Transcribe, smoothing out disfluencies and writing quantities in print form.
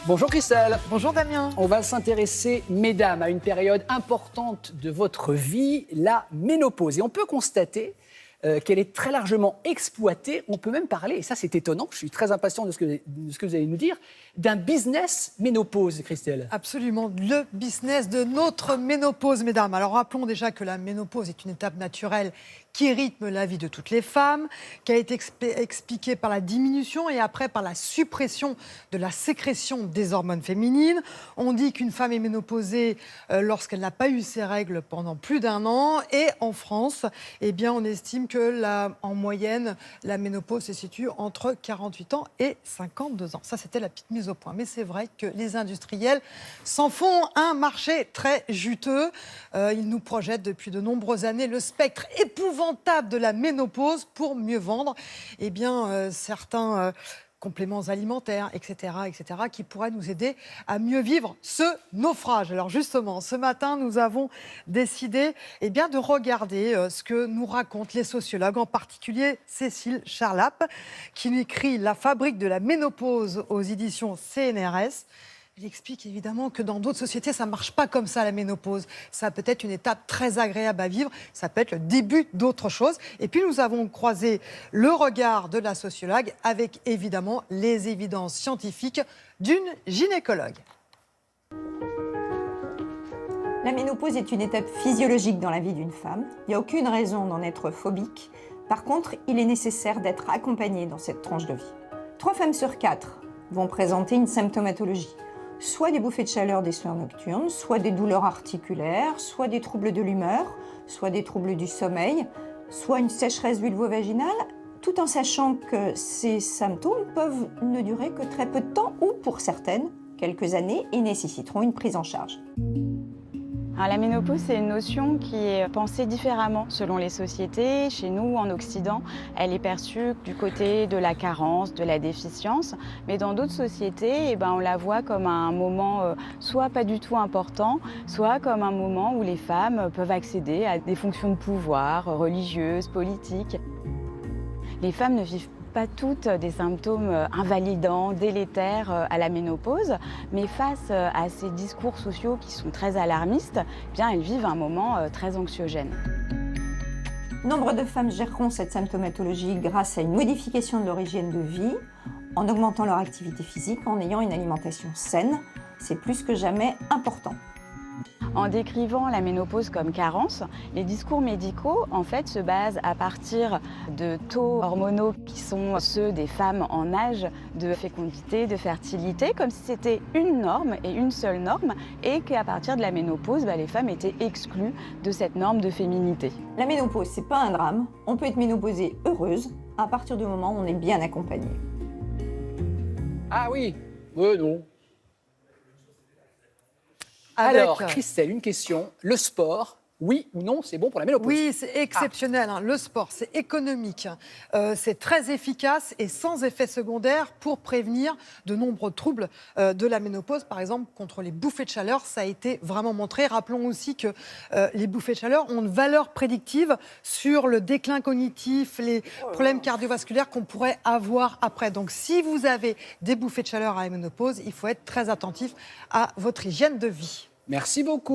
Bonjour Christelle. Bonjour Damien. On va s'intéresser, mesdames, à une période importante de votre vie, la ménopause. Et on peut constater qu'elle est très largement exploitée. On peut même parler, et ça c'est étonnant, je suis très impatient de ce que vous allez nous dire, d'un business ménopause, Christelle. Absolument, le business de notre ménopause, mesdames. Alors rappelons déjà que la ménopause est une étape naturelle qui rythme la vie de toutes les femmes, qui a été expliquée par la diminution et après par la suppression de la sécrétion des hormones féminines. On dit qu'une femme est ménopausée lorsqu'elle n'a pas eu ses règles pendant plus d'un an. Et en France, eh bien, on estime que en moyenne, la ménopause se situe entre 48 ans et 52 ans. Ça, c'était la petite mise au point. Mais c'est vrai que les industriels s'en font un marché très juteux. Ils nous projettent depuis de nombreuses années le spectre épouvantable de la ménopause pour mieux vendre certains compléments alimentaires, etc., qui pourraient nous aider à mieux vivre ce naufrage. Alors justement, ce matin, nous avons décidé de regarder ce que nous racontent les sociologues, en particulier Cécile Charlap, qui écrit « La fabrique de la ménopause » aux éditions CNRS. Il explique évidemment que dans d'autres sociétés, ça ne marche pas comme ça, la ménopause. Ça peut être une étape très agréable à vivre, ça peut être le début d'autre chose. Et puis nous avons croisé le regard de la sociologue avec évidemment les évidences scientifiques d'une gynécologue. La ménopause est une étape physiologique dans la vie d'une femme. Il n'y a aucune raison d'en être phobique. Par contre, il est nécessaire d'être accompagnée dans cette tranche de vie. 3 femmes sur 4 vont présenter une symptomatologie. Soit des bouffées de chaleur des soirs nocturnes, soit des douleurs articulaires, soit des troubles de l'humeur, soit des troubles du sommeil, soit une sécheresse vulvo-vaginale, tout en sachant que ces symptômes peuvent ne durer que très peu de temps ou, pour certaines, quelques années et nécessiteront une prise en charge. Alors, la ménopause, c'est une notion qui est pensée différemment selon les sociétés. Chez nous, en Occident, elle est perçue du côté de la carence, de la déficience. Mais dans d'autres sociétés, on la voit comme un moment soit pas du tout important, soit comme un moment où les femmes peuvent accéder à des fonctions de pouvoir religieuses, politiques. Les femmes ne vivent pas toutes des symptômes invalidants, délétères à la ménopause, mais face à ces discours sociaux qui sont très alarmistes, elles vivent un moment très anxiogène. Nombre de femmes géreront cette symptomatologie grâce à une modification de leur hygiène de vie, en augmentant leur activité physique, en ayant une alimentation saine. C'est plus que jamais important. En décrivant la ménopause comme carence, les discours médicaux se basent à partir de taux hormonaux qui sont ceux des femmes en âge de fécondité, de fertilité, comme si c'était une norme et une seule norme, et qu'à partir de la ménopause, les femmes étaient exclues de cette norme de féminité. La ménopause, c'est pas un drame. On peut être ménopausée heureuse à partir du moment où on est bien accompagné. Ah oui, non. Alors, Christelle, une question. Le sport, oui ou non, c'est bon pour la ménopause? Oui, c'est exceptionnel. Le sport, c'est économique. C'est très efficace et sans effet secondaire pour prévenir de nombreux troubles de la ménopause. Par exemple, contre les bouffées de chaleur, ça a été vraiment montré. Rappelons aussi que les bouffées de chaleur ont une valeur prédictive sur le déclin cognitif, les problèmes cardiovasculaires qu'on pourrait avoir après. Donc, si vous avez des bouffées de chaleur à la ménopause, il faut être très attentif à votre hygiène de vie. Merci beaucoup.